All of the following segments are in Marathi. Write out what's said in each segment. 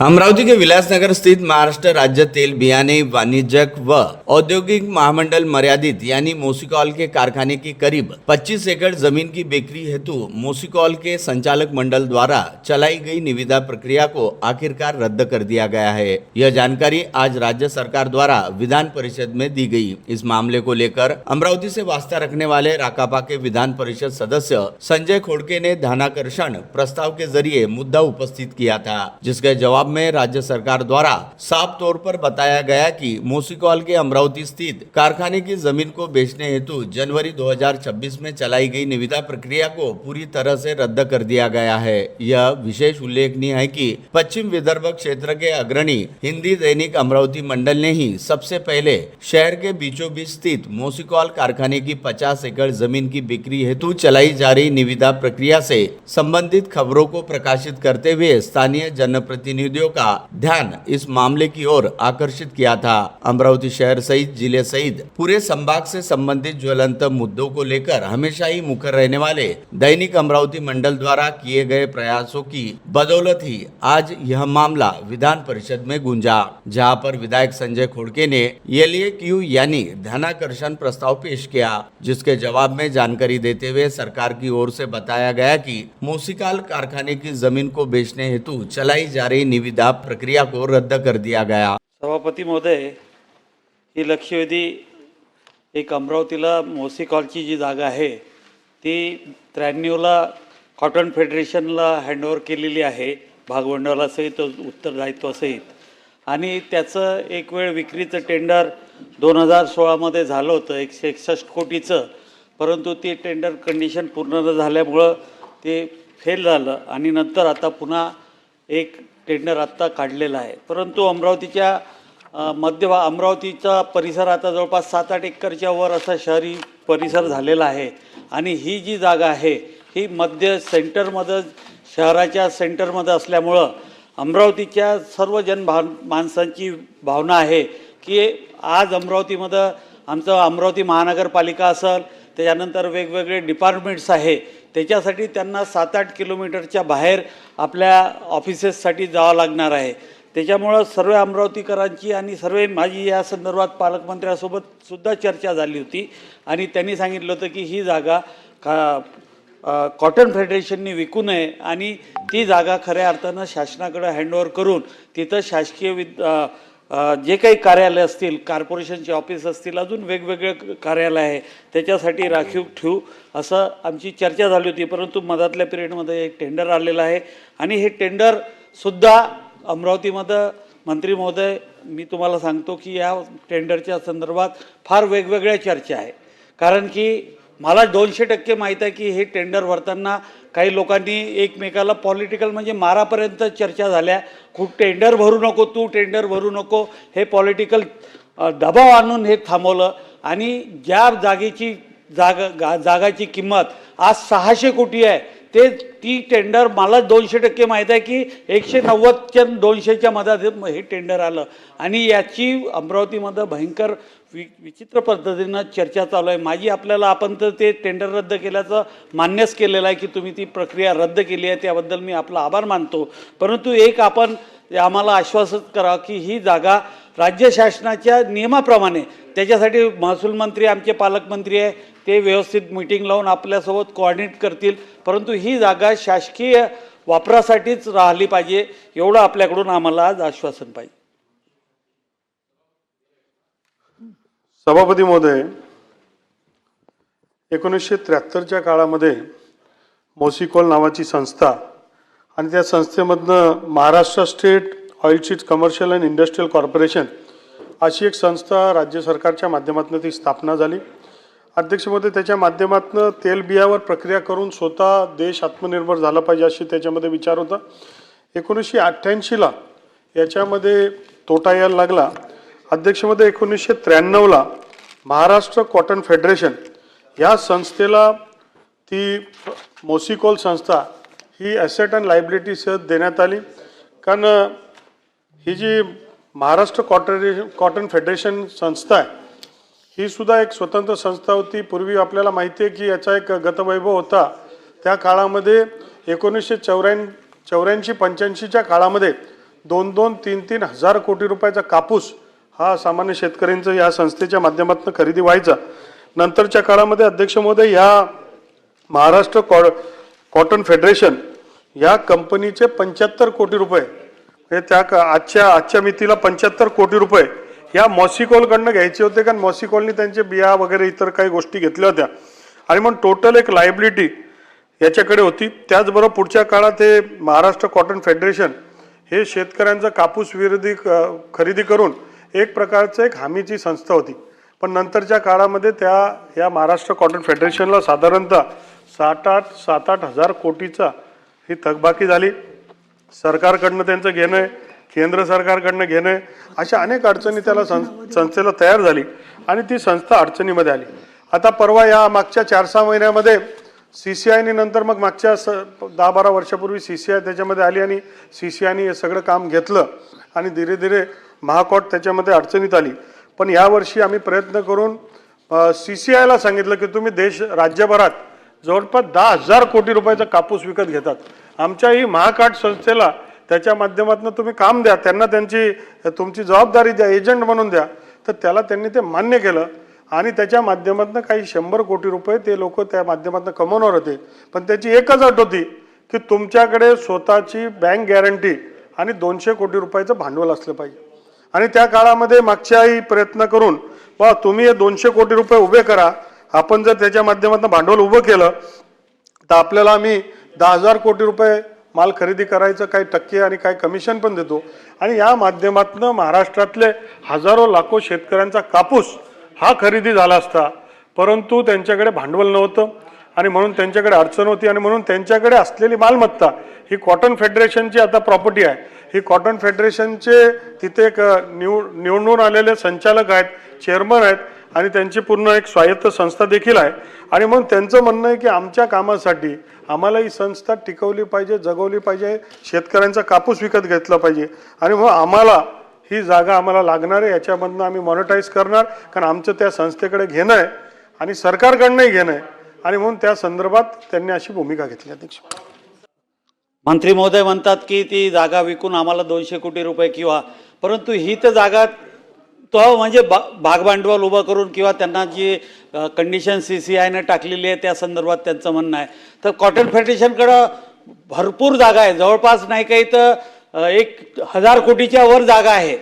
अमरावती के विलासनगर स्थित महाराष्ट्र राज्य तेल बियाने वाणिज्यक व औद्योगिक महामंडल मर्यादित यानी मोसिकॉल के कारखाने की करीब 25 एकड़ जमीन की बिक्री हेतु मोसिकॉल के संचालक मंडल द्वारा चलाई गई निविदा प्रक्रिया को आखिरकार रद्द कर दिया गया है। यह जानकारी आज राज्य सरकार द्वारा विधान परिषद में दी गई। इस मामले को लेकर अमरावती से वास्ता रखने वाले राकापा के विधान परिषद सदस्य संजय खोड़के ने ध्यानाकर्षण प्रस्ताव के जरिए मुद्दा उपस्थित किया था, जिसके जवाब में राज्य सरकार द्वारा साफ तौर पर बताया गया कि मोसिकॉल के अमरावती स्थित कारखाने की जमीन को बेचने हेतु जनवरी 2026 में चलाई गई निविदा प्रक्रिया को पूरी तरह से रद्द कर दिया गया है। यह विशेष उल्लेखनीय है कि पश्चिम विदर्भ क्षेत्र के अग्रणी हिंदी दैनिक अमरावती मंडल ने ही सबसे पहले शहर के बीचों बीच स्थित मोसिकॉल कारखाने की 50 एकड़ जमीन की बिक्री हेतु चलाई जा रही निविदा प्रक्रिया से संबंधित खबरों को प्रकाशित करते हुए स्थानीय जनप्रतिनिधियों का ध्यान इस मामले की ओर आकर्षित किया था। अमरावती शहर सहित जिले सहित पूरे संभाग से संबंधित ज्वलंत मुद्दों को लेकर हमेशा ही मुखर रहने वाले दैनिक अमरावती मंडल द्वारा किए गए प्रयासों की बदौलत ही आज यह मामला विधान परिषद में गूंजा, जहां पर विधायक संजय खोड़के ने LAQ यानी ध्यानाकर्षण प्रस्ताव पेश किया, जिसके जवाब में जानकारी देते हुए सरकार की ओर से बताया गया कि मोसिकॉल कारखाने की जमीन को बेचने हेतु चलाई जा रही निविदा प्रक्रिया को रद्द कर दिया गया। सभापती महोदय, ही लक्षवेधी एक अमरावतीला मोसिकॉलची जी जागा आहे ती 93ला कॉटन फेडरेशनला हँडओव्हर केलेली आहे, भागभांडवलासहित उत्तरदायित्वासहित, आणि त्याचं एक वेळ विक्रीचं टेंडर 2016मध्ये झालं होतं 161 कोटीचं, परंतु ते टेंडर कंडिशन पूर्ण न झाल्यामुळं ते फेल झालं आणि नंतर आता पुन्हा एक टेंडर आत्ता काढलेला आहे। परंतु अमरावतीच्या अमरावतीचा परिसर आता जवळपास 7-8 एकरच्या वर असा शहरी परिसर झालेला आहे आणि ही जी जागा आहे ही मध्य सेंटरमध्ये शहराच्या सेंटरमध्ये असल्यामुळं अमरावतीच्या सर्व माणसांची भावना आहे की आज अमरावतीमध्ये आमचं अमरावती महानगरपालिका असेल, त्याच्यानंतर वेगवेगळे डिपार्टमेंट्स आहे, त्याच्यासाठी त्यांना 7-8 किलोमीटरच्या बाहेर आपल्या ऑफिसेससाठी जावं लागणार आहे। त्याच्यामुळं सर्व अमरावतीकरांची आणि सर्व माझी या संदर्भात पालकमंत्र्यांसोबत सुद्धा चर्चा झाली होती आणि त्यांनी सांगितलं होतं की ही जागा कॉटन फेडरेशनने विकू नये आणि ती जागा खऱ्या अर्थानं शासनाकडे हँडओव्हर करून तिथं शासकीय जे काही कार्यालय असतील, कॉर्पोरेशनचे ऑफिस असतील, अजून वेगवेगळे कार्यालय आहे त्याच्यासाठी राखीव ठेवू असं आमची चर्चा झाली होती। परंतु मधातल्या पिरियडमध्ये एक टेंडर आलेलं आहे आणि हे टेंडरसुद्धा अमरावतीमध्ये मंत्री महोदय, मी तुम्हाला सांगतो की या टेंडरच्या संदर्भात फार वेगवेगळ्या चर्चा आहे, कारण की मला 200% माहीत आहे की हे टेंडर भरताना काही लोकांनी एकमेकाला पॉलिटिकल म्हणजे मारापर्यंत चर्चा झाल्या, खूप टेंडर भरू नको, तू टेंडर भरू नको, हे पॉलिटिकल दबाव आणून हे थांबवलं आणि ज्या जागाची किंमत आज 600 कोटी आहे ती टेंडर मला 200% माहीत आहे की 190च्या 200च्या मध्ये हे टेंडर आलं आणि याची अमरावतीमध्ये भयंकर विचित्र पद्धतीनं चर्चा चालू आहे। माझी आपल्याला आपण तर ते टेंडर रद्द केल्याचं मान्यच केलेलं आहे की तुम्ही ती प्रक्रिया रद्द केली आहे, त्याबद्दल मी आपला आभार मानतो। परंतु एक आपण आम्हाला आश्वासित करा की ही जागा राज्य शासनाच्या नियमाप्रमाणे, त्याच्यासाठी महसूल मंत्री आमचे पालकमंत्री आहे, ते व्यवस्थित मीटिंग लावून आपल्यासोबत कोऑर्डिनेट करतील, परंतु ही जागा शासकीय वापरासाठीच राहिली पाहिजे एवढं आपल्याकडून आम्हाला आज आश्वासन पाहिजे। सभापती महोदय, 1973च्या काळामध्ये मोसिकॉल नावाची संस्था आणि त्या संस्थेमधनं Maharashtra state oilseeds commercial and industrial corporation अशी एक संस्था राज्य सरकारच्या माध्यमातून ती स्थापना झाली। अध्यक्ष महोदय, त्याच्या माध्यमातून तेल बियावर प्रक्रिया करून स्वतः देश आत्मनिर्भर झाला पाहिजे अशी त्याच्यामध्ये विचार होता। 1988ला याच्यामध्ये तोटा यायला लागला। अध्यक्ष महोदय, 1993ला महाराष्ट्र कॉटन फेडरेशन या संस्थेला ती मोसिकॉल संस्था ही ॲसेट अँड लायबिलिटी सह देण्यात आली, कारण ही जी महाराष्ट्र कॉटन फेडरेशन संस्था आहे ही सुद्धा एक स्वतंत्र संस्था होती। पूर्वी आपल्याला माहिती आहे की याचा एक गतवैभव होता। त्या काळामध्ये 1984-85च्या काळामध्ये 2-2, 3-3 हजार कोटी रुपयाचा कापूस हा सामान्य शेतकऱ्यांचं या संस्थेच्या माध्यमातून खरेदी व्हायचा. नंतरच्या काळामध्ये अध्यक्ष महोदय या महाराष्ट्र कॉटन फेडरेशन या कंपनीचे 75 कोटी रुपये हे आजच्या मितीला 75 कोटी रुपये या मॉसिकॉलकडनं घ्यायचे होते, कारण मॉसिकॉलनी त्यांचे बिया वगैरे इतर काही गोष्टी घेतल्या होत्या आणि मग टोटल एक लायबिलिटी याच्याकडे होती. त्याचबरोबर पुढच्या काळात हे महाराष्ट्र कॉटन फेडरेशन हे शेतकऱ्यांचा कापूस विरोधी खरेदी करून एक प्रकारचं एक हमीची संस्था होती. पण नंतरच्या काळामध्ये या महाराष्ट्र कॉटन फेडरेशनला साधारणतः 7-8 हजार कोटीचा ही थकबाकी झाली. सरकारकडनं त्यांचं घेणं आहे, केंद्र सरकारकडनं घेणं आहे, अशा अनेक अडचणी त्याला संस्थेला तयार झाली आणि ती संस्था अडचणीमध्ये आली. आता परवा या मागच्या 4-6 महिन्यामध्ये CCIने नंतर मग मागच्या 10-12 वर्षापूर्वी CCI त्याच्यामध्ये आली आणि CCIने हे सगळं काम घेतलं आणि धीरे धीरे महाकॉट त्याच्यामध्ये अडचणीत आली. पण यावर्षी आम्ही प्रयत्न करून CCIला सांगितलं की तुम्ही राज्यभरात जवळपास 10,000 कोटी रुपयाचा कापूस विकत घेतात, आमच्या ही महाकाट संस्थेला त्याच्या माध्यमातून तुम्ही काम द्या, त्यांना तुमची जबाबदारी द्या, एजंट म्हणून द्या. तर त्याला त्यांनी ते मान्य केलं आणि त्याच्या माध्यमातून काही 100 कोटी रुपये ते लोक त्या माध्यमातून कमवणार होते. पण त्याची एकच अट होती की तुमच्याकडे स्वतःची बँक गॅरंटी आणि 200 कोटी रुपयाचं भांडवल असलं पाहिजे. आणि त्या काळामध्ये मागच्याही प्रयत्न करून तुम्ही हे 200 कोटी रुपये उभे करा, आपण जर त्याच्या माध्यमातून भांडवल उभं केलं तर आपल्याला आम्ही 10,000 कोटी रुपये माल खरेदी करायचं काही टक्के आणि काही कमिशन पण देतो. आणि या माध्यमातून महाराष्ट्रातले हजारो लाखो शेतकऱ्यांचा कापूस हा खरेदी झाला असता, परंतु त्यांच्याकडे भांडवल नव्हतं आणि म्हणून त्यांच्याकडे अडचण होती आणि म्हणून त्यांच्याकडे असलेली मालमत्ता ही कॉटन फेडरेशनची आता प्रॉपर्टी आहे. ही कॉटन फेडरेशनचे तिथे एक निवडून आलेले संचालक आहेत, चेअरमन आहेत आणि त्यांची पूर्ण एक स्वायत्त संस्था देखील आहे. आणि म्हणून त्यांचं म्हणणं आहे की आमच्या कामासाठी आम्हाला ही संस्था टिकवली पाहिजे, जगवली पाहिजे, शेतकऱ्यांचा कापूस विकत घेतला पाहिजे आणि मग आम्हाला ही जागा आम्हाला लागणार आहे, याच्यामधनं आम्ही मॉनिटाईज करणार, कारण आमचं त्या संस्थेकडे घेणं आहे आणि सरकारकडनंही घेणं आहे आणि म्हणून त्या संदर्भात त्यांनी अशी भूमिका घेतली. अध्यक्ष मंत्री महोदय म्हणतात की ती जागा विकून आम्हाला 200 कोटी रुपये किंवा, परंतु ही तर जागा तो म्हणजे भागभांडवल उभं करून किंवा त्यांना जी कंडिशन CCIने टाकलेली आहे त्या संदर्भात त्यांचं म्हणणं आहे. तर कॉटन फेडरेशनकडं भरपूर जागा आहे, जवळपास नाही काही तर 1,000 कोटीच्या वर जागा आहे.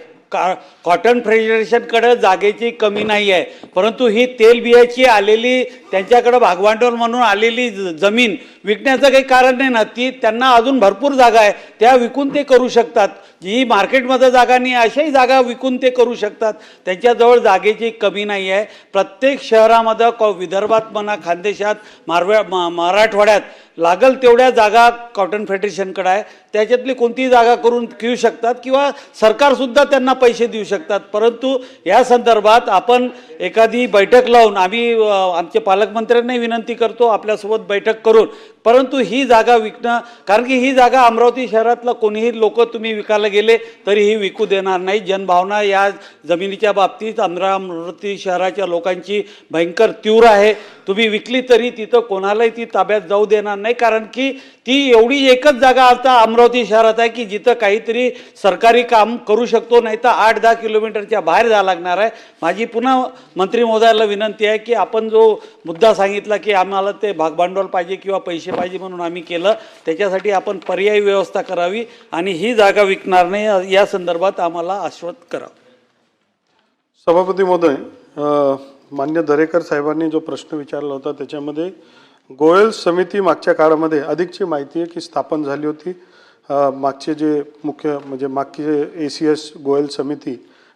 कॉटन फेडरेशनकडे जागेची कमी नाही आहे, परंतु ही तेलबियाची आलेली त्यांच्याकडे भागभांडवल म्हणून आलेली जमीन विकण्याचं काही कारण नाही ना. ती त्यांना अजून भरपूर जागा आहे, त्या विकून ते करू शकतात. जी मार्केटमध्ये जागा नाही अशाही जागा विकून ते करू शकतात. त्यांच्याजवळ जागेची कमी नाही आहे. प्रत्येक शहरामध्ये विदर्भात म्हणा, खानदेशात, मराठवाड्यात लागल तेवढ्या जागा कॉटन फेडरेशनकडे आहे. त्याच्यातली कोणतीही जागा करून घेऊ शकतात किंवा सरकारसुद्धा त्यांना पैसे देऊ शकतात. परंतु या संदर्भात आपण एखादी बैठक लावून आम्ही आमचे पालकमंत्र्यांनाही विनंती करतो आपल्यासोबत बैठक करून, परंतु ही जागा विकणं, कारण की ही जागा अमरावती शहरातला कोणीही लोक तुम्ही विकायला गेले तरी ही विकू देणार नाही. जनभावना या जमिनीच्या बाबतीत अमरावती शहराच्या लोकांची भयंकर तीव्र आहे. तुम्ही विकली तरी तिथं कोणालाही ती ताब्यात जाऊ देणार नाही, कारण की ती एवढी एकच जागा आता अमरावती शहरात आहे की जिथं काहीतरी सरकारी काम करू शकतो, नाही तर 8-10 किलोमीटरच्या बाहेर जावं लागणार आहे. माझी पुन्हा मंत्री महोदयाला विनंती आहे की आपण जो मुद्दा सांगितला की आम्हाला ते भागभांडवल पाहिजे किंवा पैसे पाहिजे म्हणून आम्ही केलं, त्याच्यासाठी आपण पर्यायी व्यवस्था करावी आणि ही जागा विकणार नाही या संदर्भात आम्हाला आश्वस्त करावं. सभापती महोदय, मान्य दरेकर साहेबांनी जो प्रश्न विचारला होता त्याच्यामध्ये गोयल समिती मागच्या काळामध्ये अधिकची माहिती आहे की स्थापन झाली होती. मागचे जे मुख्य म्हणजे मागचे ACS गोयल समिती,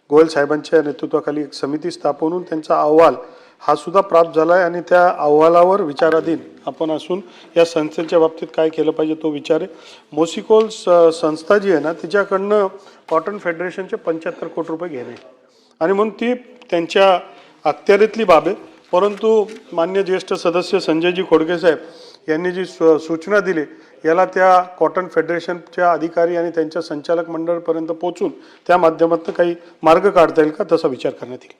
गोयल साहेबांच्या नेतृत्वाखाली एक समिती स्थापन होऊन त्यांचा अहवाल हा सुद्धा प्राप्त झाला आहे आणि त्या अहवालावर विचाराधीन आपण असून या संस्थेच्या बाबतीत काय केलं पाहिजे तो विचार आहे. मोसिकॉल संस्था जी आहे ना तिच्याकडनं कॉटन फेडरेशनचे 75 कोटी रुपये घेणे आणि म्हणून ती त्यांच्या अखत्यारीतली बाब आहे. परंतु मान्य ज्येष्ठ सदस्य संजयजी खोडके साहेब यांनी जी सूचना दिली याला त्या कॉटन फेडरेशनच्या अधिकारी आणि त्यांच्या संचालक मंडळापर्यंत पोहोचून त्या माध्यमातून काही मार्ग काढता येईल का तसा विचार करण्यात येईल.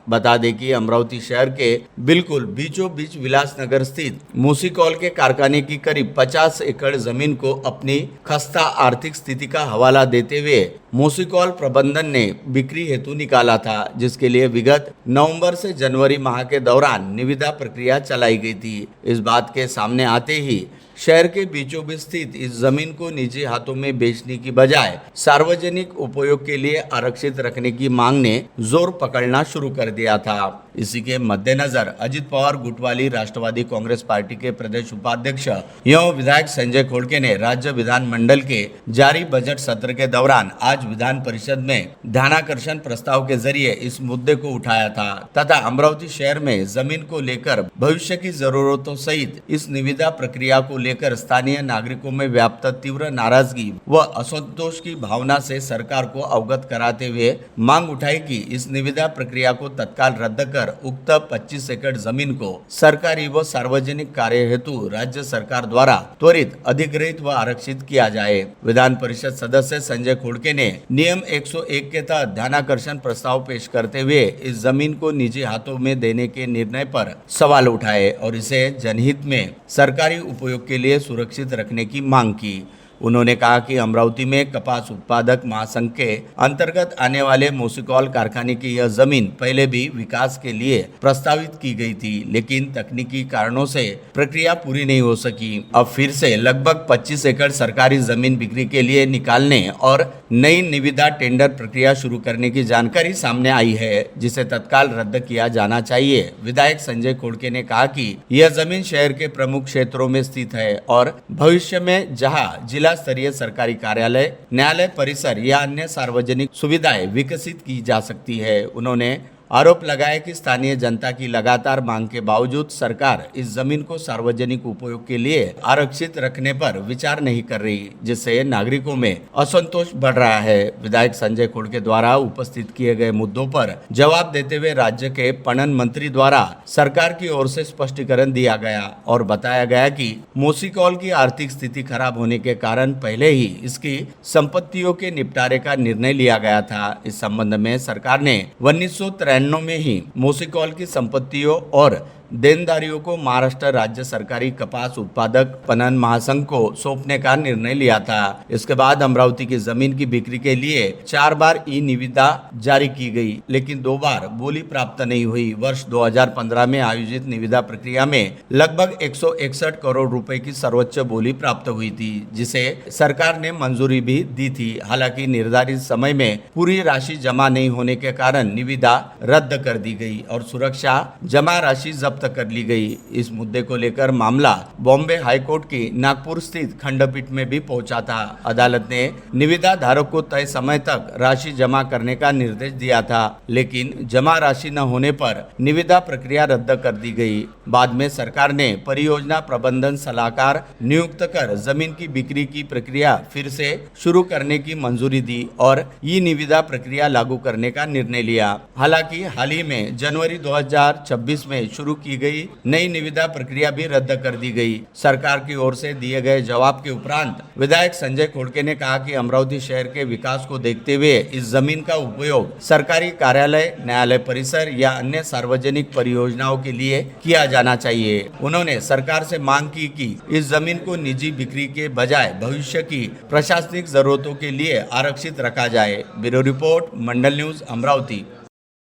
बता दें कि अमरावती शहर के बिल्कुल बीचों बीच विलासनगर स्थित मूसिकॉल के कारखाने की करीब 50 एकड़ जमीन को अपनी खस्ता आर्थिक स्थिति का हवाला देते हुए मूसिकॉल प्रबंधन ने बिक्री हेतु निकाला था, जिसके लिए विगत नवंबर से जनवरी माह के दौरान निविदा प्रक्रिया चलाई गई थी। इस बात के सामने आते ही शहर के बीचों बीच स्थित इस जमीन को निजी हाथों में बेचने की बजाय सार्वजनिक उपयोग के लिए आरक्षित रखने की मांग ने जोर पकड़ना शुरू कर दिया था। इसी के मद्देनजर अजित पवार गुट वाली राष्ट्रवादी कांग्रेस पार्टी के प्रदेश उपाध्यक्ष एवं विधायक संजय खोड़के ने राज्य विधानमंडल के जारी बजट सत्र के दौरान आज विधान परिषद में ध्यानाकर्षण प्रस्ताव के जरिए इस मुद्दे को उठाया था तथा अमरावती शहर में जमीन को लेकर भविष्य की जरूरतों सहित इस निविदा प्रक्रिया को लेकर स्थानीय नागरिकों में व्याप्त तीव्र नाराजगी व असंतोष की भावना से सरकार को अवगत कराते हुए मांग उठाई कि इस निविदा प्रक्रिया को तत्काल रद्द कर उक्त 25 एकड़ जमीन को सरकारी व सार्वजनिक कार्य हेतु राज्य सरकार द्वारा त्वरित अधिग्रहित व आरक्षित किया जाए। विधान परिषद सदस्य संजय खोड़के ने नियम 101 के तहत ध्यानाकर्षण प्रस्ताव पेश करते हुए इस जमीन को निजी हाथों में देने के निर्णय पर सवाल उठाए और इसे जनहित में सरकारी उपयोग के लिए सुरक्षित रखने की मांग की। उन्होंने कहा कि अमरावती में कपास उत्पादक महासंघ के अंतर्गत आने वाले मूसिकॉल कारखाने की यह जमीन पहले भी विकास के लिए प्रस्तावित की गई थी, लेकिन तकनीकी कारणों से प्रक्रिया पूरी नहीं हो सकी। अब फिर से लगभग 25 एकड़ सरकारी जमीन बिक्री के लिए निकालने और नई निविदा टेंडर प्रक्रिया शुरू करने की जानकारी सामने आई है, जिसे तत्काल रद्द किया जाना चाहिए। विधायक संजय खोड़के ने कहा कि यह जमीन शहर के प्रमुख क्षेत्रों में स्थित है और भविष्य में जहां जिला स्तरीय सरकारी कार्यालय, न्यायालय परिसर या अन्य सार्वजनिक सुविधाएं विकसित की जा सकती है। उन्होंने आरोप लगाया कि स्थानीय जनता की लगातार मांग के बावजूद सरकार इस जमीन को सार्वजनिक उपयोग के लिए आरक्षित रखने पर विचार नहीं कर रही, जिससे नागरिकों में असंतोष बढ़ रहा है। विधायक संजय खोड़के द्वारा उपस्थित किए गए मुद्दों पर जवाब देते हुए राज्य के पणन मंत्री द्वारा सरकार की ओर से स्पष्टीकरण दिया गया और बताया गया कि मूसिकॉल की आर्थिक स्थिति खराब होने के कारण पहले ही इसकी संपत्तियों के निपटारे का निर्णय लिया गया था। इस संबंध में सरकार ने 1993 में ही मूसिकॉल की संपत्तियों और देनदारियों को महाराष्ट्र राज्य सरकारी कपास उत्पादक पणन महासंघ को सौंपने का निर्णय लिया था। इसके बाद अमरावती की जमीन की बिक्री के लिए 4 बार ई निविदा जारी की गई, लेकिन 2 बार बोली प्राप्त नहीं हुई। वर्ष 2015 में आयोजित निविदा प्रक्रिया में लगभग 161 करोड़ रुपए की सर्वोच्च बोली प्राप्त हुई थी, जिसे सरकार ने मंजूरी भी दी थी। हालांकि निर्धारित समय में पूरी राशि जमा नहीं होने के कारण निविदा रद्द कर दी गई और सुरक्षा जमा राशि जब्त कर ली गई। इस मुद्दे को लेकर मामला बॉम्बे हाईकोर्ट की नागपुर स्थित खंडपीठ में भी पहुंचा था। अदालत ने निविदा धारक को तय समय तक राशि जमा करने का निर्देश दिया था, लेकिन जमा राशि न होने पर निविदा प्रक्रिया रद्द कर दी गई। बाद में सरकार ने परियोजना प्रबंधन सलाहकार नियुक्त कर जमीन की बिक्री की प्रक्रिया फिर से शुरू करने की मंजूरी दी और ई निविदा प्रक्रिया लागू करने का निर्णय लिया। हालांकि हाल ही में जनवरी 2026 में शुरू की गई नई निविदा प्रक्रिया भी रद्द कर दी गई। सरकार की ओर से दिए गए जवाब के उपरांत विधायक संजय खोड़के ने कहा कि अमरावती शहर के विकास को देखते हुए इस जमीन का उपयोग सरकारी कार्यालय, न्यायालय परिसर या अन्य सार्वजनिक परियोजनाओं के लिए किया जाना चाहिए। उन्होंने सरकार से मांग की कि इस जमीन को निजी बिक्री के बजाय भविष्य की प्रशासनिक जरूरतों के लिए आरक्षित रखा जाए। ब्यूरो रिपोर्ट, मंडल न्यूज, अमरावती।